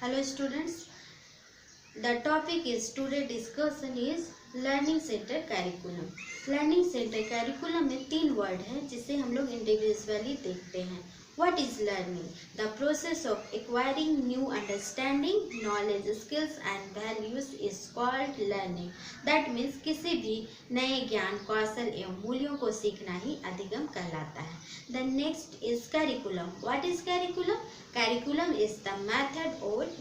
Hello students, the topic is today discussion is learning center curriculum. Learning center curriculum में 3 word हैं जिसे हम लोग इंडिविजुअली देखते हैं। What is learning? The process of acquiring new understanding knowledge skills and values is called learning. That means किसी भी नए ज्ञान कौशल एवं मूल्यों को सीखना ही अधिगम कहलाता है। The next is curriculum. What is curriculum? Curriculum is the method और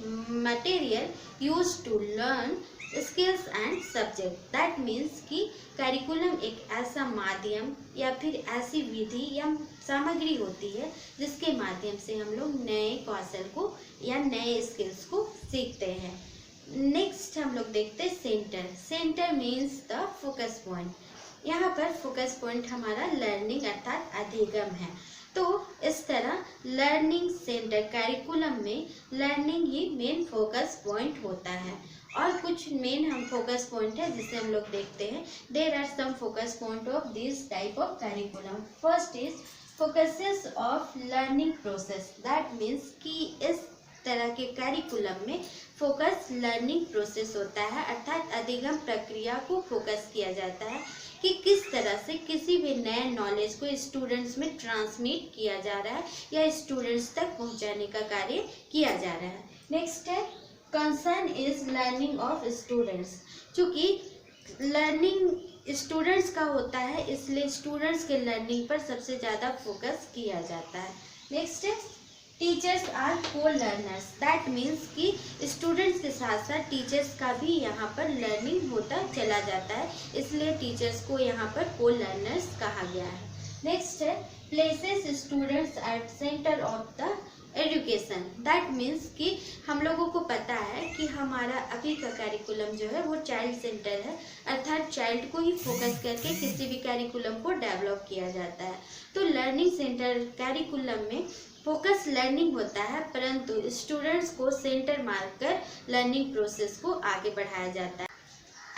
material use to learn skills and subject. That means कि कैरिकुलम एक ऐसा माध्यम या फिर ऐसी विधि या सामग्री होती है जिसके माध्यम से हम लोग नए कौशल को या नए स्किल्स को सीखते हैं। नेक्स्ट हम लोग देखते हैं centre. Centre means the focus point. यहाँ पर फोकस पॉइंट हमारा लर्निंग अर्थात अधिगम है। तो इस तरह लर्निंग सेंटर कैरिकुलम में लर्निंग ही मेन फोकस पॉइंट होता है। और कुछ मेन हम फोकस पॉइंट है जिसे हम लोग देखते हैं। There are some focus point of this type of curriculum. First is focuses of learning process. That means कि इस तरह के कैरिकुलम में फोकस लर्निंग प्रोसेस होता है, अर्थात अधिगम प्रक्रिया को फोकस किया जाता है कि किस तरह से किसी भी नए नॉलेज को स्टूडेंट्स में ट्रांसमिट किया जा रहा है या स्टूडेंट्स तक पहुंचाने का कार्य किया जा रहा है। नेक्स्ट है concern is learning of students. चूँकि लर्निंग स्टूडेंट्स का होता है इसलिए स्टूडेंट्स के लर्निंग पर सबसे ज़्यादा फोकस किया जाता है। नेक्स्ट है टीचर्स आर को लर्नर्स। दैट मीन्स कि स्टूडेंट्स के साथ साथ टीचर्स का भी यहाँ पर लर्निंग होता चला जाता है, इसलिए टीचर्स को यहाँ पर को लर्नर्स कहा गया है। नेक्स्ट है places students at centre of the education. That means कि हम लोगों को पता है कि हमारा अभी का कैरिकुलम जो है वो चाइल्ड सेंटर है, अर्थात चाइल्ड को ही फोकस करके किसी भी कैरिकुलम को डेवलप किया जाता है। तो लर्निंग सेंटर कैरिकुलम में फोकस लर्निंग होता है, परंतु स्टूडेंट्स को सेंटर मारकर लर्निंग प्रोसेस को आगे बढ़ाया जाता है।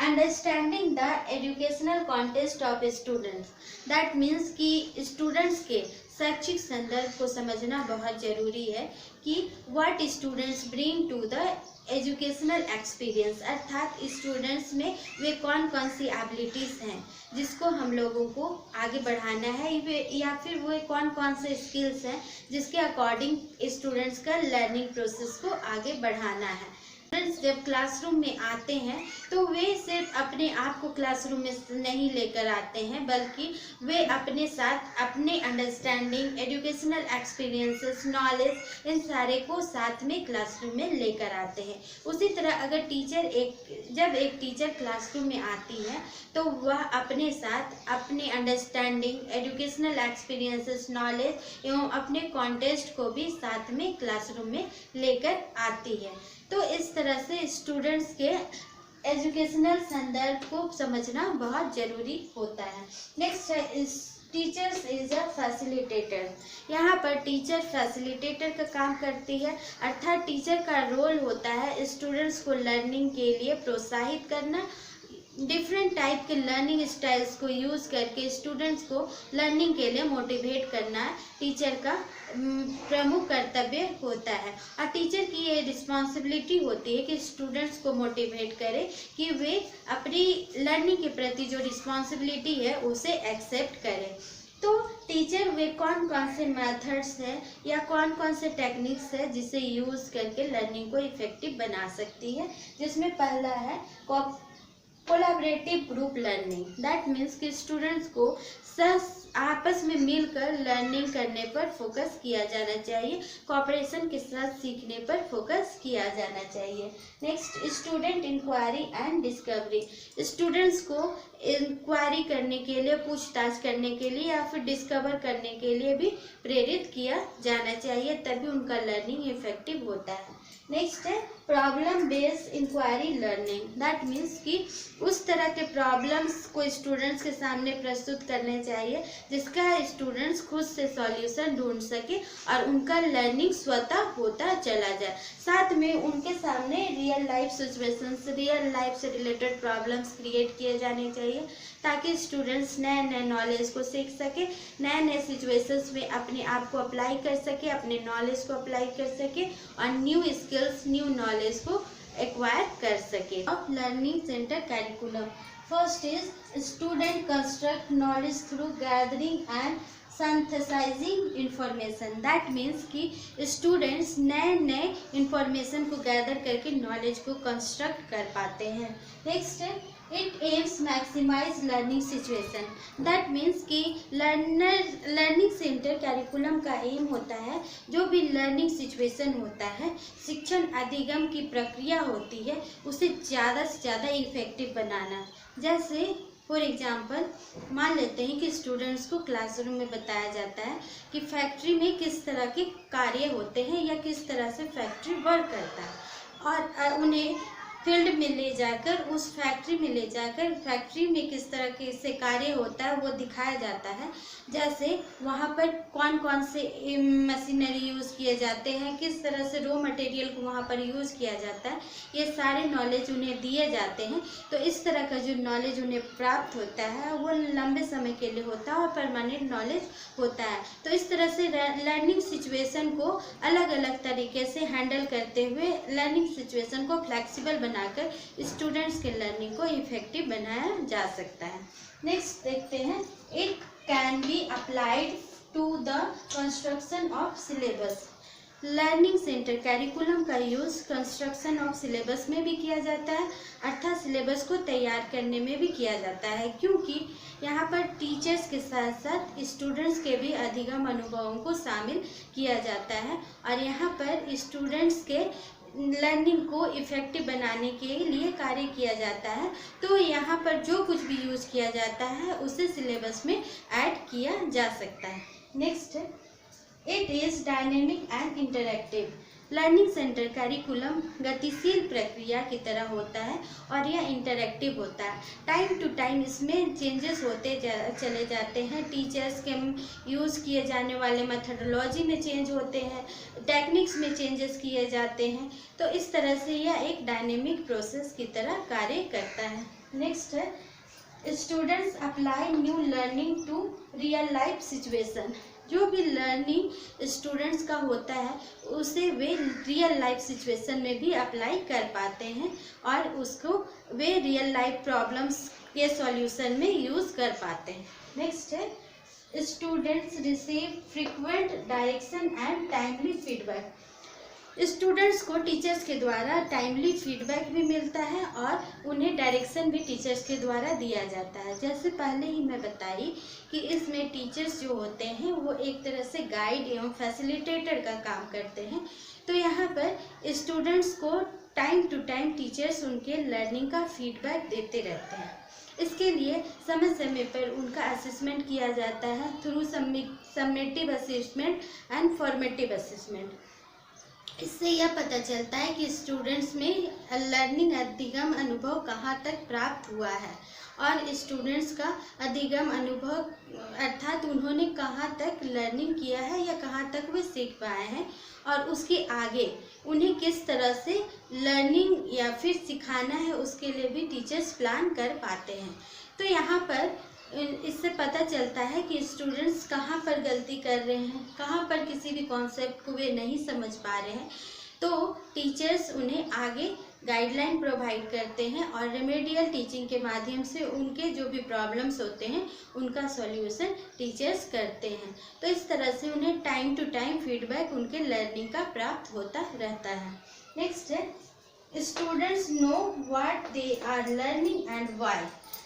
Understanding the educational context of students. That means कि स्टूडेंट्स के शैक्षिक संदर्भ को समझना बहुत जरूरी है कि what students bring to the educational experience, अर्थात स्टूडेंट्स में वे कौन कौन सी एबिलिटीज़ हैं जिसको हम लोगों को आगे बढ़ाना है, या फिर वो कौन कौन से स्किल्स हैं जिसके अकॉर्डिंग स्टूडेंट्स का लर्निंग प्रोसेस को आगे बढ़ाना है। स्टूडेंट्स जब क्लासरूम में आते हैं तो वे सिर्फ अपने आप को क्लासरूम में नहीं लेकर आते हैं, बल्कि वे अपने साथ अपने अंडरस्टैंडिंग, एजुकेशनल एक्सपीरियंसेस, नॉलेज, इन सारे को साथ में क्लासरूम में लेकर आते हैं। उसी तरह अगर जब एक टीचर क्लासरूम में आती है तो वह अपने साथ अपने अंडरस्टैंडिंग, एजुकेशनल एक्सपीरियंसेस, नॉलेज एवं अपने कॉन्टेक्स्ट को भी साथ में क्लासरूम में लेकर आती है। तो इस तरह से स्टूडेंट्स के एजुकेशनल संदर्भ को समझना बहुत जरूरी होता है। नेक्स्ट है टीचर्स इज अ फैसिलिटेटर। यहाँ पर टीचर फैसिलिटेटर का काम करती है, अर्थात टीचर का रोल होता है स्टूडेंट्स को लर्निंग के लिए प्रोत्साहित करना, डिफरेंट टाइप के लर्निंग स्टाइल्स को यूज़ करके स्टूडेंट्स को लर्निंग के लिए मोटिवेट करना टीचर का प्रमुख कर्तव्य होता है। और टीचर की ये रिस्पॉन्सिबिलिटी होती है कि स्टूडेंट्स को मोटिवेट करे कि वे अपनी लर्निंग के प्रति जो रिस्पॉन्सिबिलिटी है उसे एक्सेप्ट करें। तो टीचर वे कौन कौन से मेथड्स हैं या कौन कौन से टेक्निक्स है जिसे यूज़ करके लर्निंग को इफेक्टिव बना सकती है, जिसमें पहला है collaborative group learning. That means कि स्टूडेंट्स को आपस में मिलकर लर्निंग करने पर फोकस किया जाना चाहिए, कोऑपरेशन के साथ सीखने पर फोकस किया जाना चाहिए। Next student inquiry and discovery. Students को इंक्वायरी करने के लिए, पूछताछ करने के लिए या फिर डिस्कवर करने के लिए भी प्रेरित किया जाना चाहिए, तभी उनका लर्निंग इफेक्टिव होता है। नेक्स्ट है problem based inquiry learning, that means कि उस तरह के प्रॉब्लम्स को स्टूडेंट्स के सामने प्रस्तुत करने चाहिए जिसका स्टूडेंट्स खुद से सॉल्यूशन ढूंढ सके और उनका लर्निंग स्वतः होता चला जाए। साथ में उनके सामने real life situations, real life से रिलेटेड प्रॉब्लम्स क्रिएट किए जाने चाहिए ताकि स्टूडेंट्स नए नए नॉलेज को सीख सके, नए नए सिचुएशंस में अपने आप को अप्लाई कर सके, अपने नॉलेज को अप्लाई कर सके और न्यू स्किल्स, न्यू नॉलेज को एक्वायर कर सके। Of learning center curriculum, first is student construct knowledge through gathering and synthesising information, that means कि स्टूडेंट्स नए नए इंफॉर्मेशन को गैदर करके नॉलेज को कंस्ट्रक्ट कर पाते हैं। नेक्स्ट है it aims maximize learning situation, that means कि लर्निंग सेंटर कैरिकुलम का एम होता है जो भी लर्निंग सिचुएशन होता है, शिक्षण अधिगम की प्रक्रिया होती है, उसे ज़्यादा से ज़्यादा इफेक्टिव बनाना। जैसे फॉर एग्जाम्पल मान लेते हैं कि स्टूडेंट्स को क्लासरूम में बताया जाता है कि फैक्ट्री में किस तरह के कार्य होते हैं या किस तरह से फैक्ट्री वर्क करता है और उन्हें फील्ड में ले जाकर, उस फैक्ट्री में ले जाकर फैक्ट्री में किस तरह के से कार्य होता है वो दिखाया जाता है। जैसे वहाँ पर कौन कौन से मशीनरी यूज़ किए जाते हैं, किस तरह से रॉ मटेरियल को वहाँ पर यूज़ किया जाता है, ये सारे नॉलेज उन्हें दिए जाते हैं। तो इस तरह का जो नॉलेज उन्हें प्राप्त होता है वो लंबे समय के लिए होता है और परमानेंट नॉलेज होता है। तो इस तरह से लर्निंग सिचुएशन को अलग अलग तरीके से हैंडल करते हुए लर्निंग सिचुएशन को फ्लेक्सिबल बनाकर स्टूडेंट्स के लर्निंग को इफेक्टिव बनाया जा सकता है। नेक्स्ट देखते हैं it can be applied to the construction of syllabus, learning center curriculum का यूज़ कंस्ट्रक्शन ऑफ सिलेबस में भी किया जाता है, अर्थात सिलेबस को तैयार करने में भी किया जाता है, क्योंकि यहाँ पर टीचर्स के साथ साथ स्टूडेंट्स के भी अधिगम अनुभवों को शामिल किया जाता है और यहाँ पर स्टूडेंट्स के लर्निंग को इफेक्टिव बनाने के लिए कार्य किया जाता है। तो यहाँ पर जो कुछ भी यूज़ किया जाता है उसे सिलेबस में ऐड किया जा सकता है। नेक्स्ट है it is dynamic and interactive, learning center curriculum गतिशील प्रक्रिया की तरह होता है और यह इंटरैक्टिव होता है। टाइम टू टाइम इसमें चेंजेस होते चले जाते हैं, टीचर्स के यूज़ किए जाने वाले मेथडोलॉजी में चेंज होते हैं, टेक्निक्स में चेंजेस किए जाते हैं। तो इस तरह से यह एक डायनेमिक प्रोसेस की तरह कार्य करता है। नेक्स्ट है students apply new learning to real life situation, जो भी लर्निंग स्टूडेंट्स का होता है उसे वे रियल लाइफ सिचुएशन में भी अप्लाई कर पाते हैं और उसको वे रियल लाइफ प्रॉब्लम्स के सॉल्यूशन में यूज़ कर पाते हैं। नेक्स्ट है students receive frequent direction and timely feedback, students को टीचर्स के द्वारा टाइमली फीडबैक भी मिलता है और उन्हें डायरेक्शन भी टीचर्स के द्वारा दिया जाता है। जैसे पहले ही मैं बताई कि इसमें टीचर्स जो होते हैं वो एक तरह से गाइड एवं फैसिलिटेटर का काम करते हैं। तो यहाँ पर स्टूडेंट्स को टाइम टू टाइम टीचर्स उनके लर्निंग का फीडबैक देते रहते हैं। इसके लिए समय समय पर उनका असेसमेंट किया जाता है through summative assessment and formative assessment. इससे यह पता चलता है कि स्टूडेंट्स में लर्निंग अधिगम अनुभव कहाँ तक प्राप्त हुआ है और स्टूडेंट्स का अधिगम अनुभव अर्थात उन्होंने कहाँ तक लर्निंग किया है या कहाँ तक वे सीख पाए हैं और उसके आगे उन्हें किस तरह से लर्निंग या फिर सिखाना है उसके लिए भी टीचर्स प्लान कर पाते हैं। तो यहाँ पर इससे पता चलता है कि स्टूडेंट्स कहाँ पर गलती कर रहे हैं, कहाँ पर किसी भी कॉन्सेप्ट को वे नहीं समझ पा रहे हैं। तो टीचर्स उन्हें आगे गाइडलाइन प्रोवाइड करते हैं और रेमेडियल टीचिंग के माध्यम से उनके जो भी प्रॉब्लम्स होते हैं उनका सॉल्यूशन टीचर्स करते हैं। तो इस तरह से उन्हें टाइम टू टाइम फीडबैक उनके लर्निंग का प्राप्त होता रहता है। नेक्स्ट है students know what they are learning and why,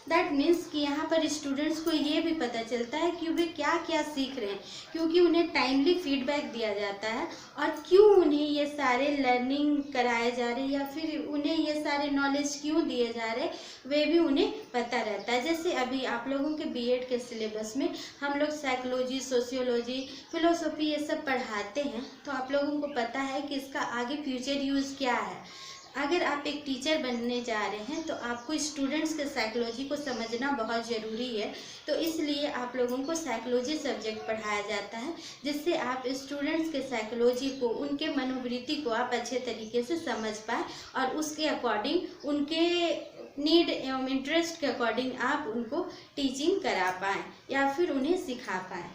that means कि यहाँ पर स्टूडेंट्स को ये भी पता चलता है कि वे क्या क्या सीख रहे हैं, क्योंकि उन्हें टाइमली फीडबैक दिया जाता है और क्यों उन्हें ये सारे लर्निंग कराए जा रहे हैं या फिर उन्हें ये सारे नॉलेज क्यों दिए जा रहे हैं वे भी उन्हें पता रहता है। जैसे अभी आप लोगों के बीएड के सिलेबस में हम लोग साइकोलॉजी, सोशियोलॉजी, फिलोसॉफी ये सब पढ़ाते हैं, तो आप लोगों को पता है कि इसका आगे फ्यूचर यूज़ क्या है। अगर आप एक टीचर बनने जा रहे हैं तो आपको स्टूडेंट्स के साइकोलॉजी को समझना बहुत ज़रूरी है। तो इसलिए आप लोगों को साइकोलॉजी सब्जेक्ट पढ़ाया जाता है, जिससे आप स्टूडेंट्स के साइकोलॉजी को, उनके मनोवृत्ति को आप अच्छे तरीके से समझ पाएँ और उसके अकॉर्डिंग, उनके नीड एवं इंटरेस्ट के अकॉर्डिंग आप उनको टीचिंग करा पाएँ या फिर उन्हें सिखा पाएँ।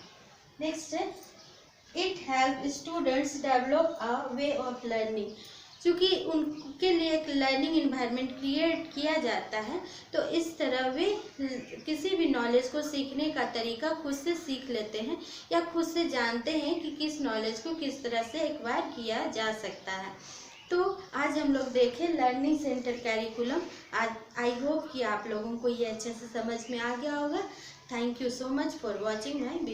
नेक्स्ट है, it help students develop a way of learning. क्योंकि उनके लिए एक लर्निंग इन्वायरमेंट क्रिएट किया जाता है, तो इस तरह वे किसी भी नॉलेज को सीखने का तरीका खुद से सीख लेते हैं या खुद से जानते हैं कि किस नॉलेज को किस तरह से एक्वायर किया जा सकता है। तो आज हम लोग देखें लर्निंग सेंटर कैरिकुलम। आज आई होप कि आप लोगों को ये अच्छे से समझ में आ गया होगा। Thank you so much for watching my video.